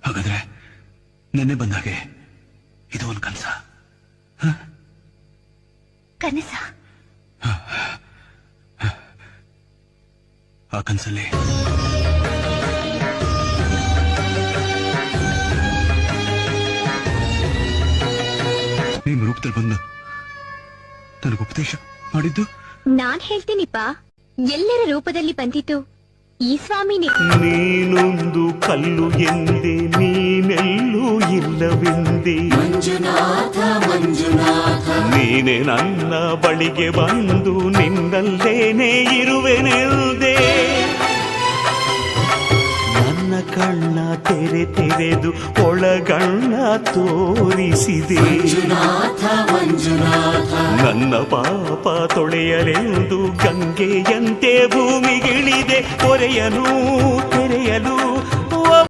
ಹಾಗಾದ್ರೆ ನೆನ್ನೆ ಬಂದಾಗೆ ಇದು ಒಂದು ಕನಸ? ಕನಸ? ಆ ಕನಸಲ್ಲಿ ನೀನು ರೂಪದಲ್ಲಿ ಬಂದು ನನಗೆ ಉಪದೇಶ ಮಾಡಿದ್ದು? ನಾನ್ ಹೇಳ್ತೀನಿಪ್ಪ, ಎಲ್ಲರ ರೂಪದಲ್ಲಿ ಬಂದಿದ್ದು ಈ ಸ್ವಾಮಿನೇ. ನೀನೊಂದು ಕಲ್ಲು ಎಂದೆ, ನೀನೆಲ್ಲೂ ಇಲ್ಲವೆಂದೆ. ಮಂಜುನಾಥ ಮಂಜುನಾಥ, ನೀನೆ ನನ್ನ ಬಳಿಗೆ ಬಂದು ನಿನ್ನಲ್ಲೇನೆ ಇರುವೆನೆಲ್ದೆ. ನನ್ನ ಕಣ್ಣ ತೆರೆದು ಒಳಗಣ್ಣ ತೋರಿಸಿದೆ. ಮಂಜುನಾಥ ಮಂಜುನಾಥ, ನನ್ನ ಪಾಪ ತೊಳೆಯಲೆಂದು ಗಂಗೆಯಂತೆ ಭೂಮಿಗಿಳಿದೆ. ತೆರೆಯಲು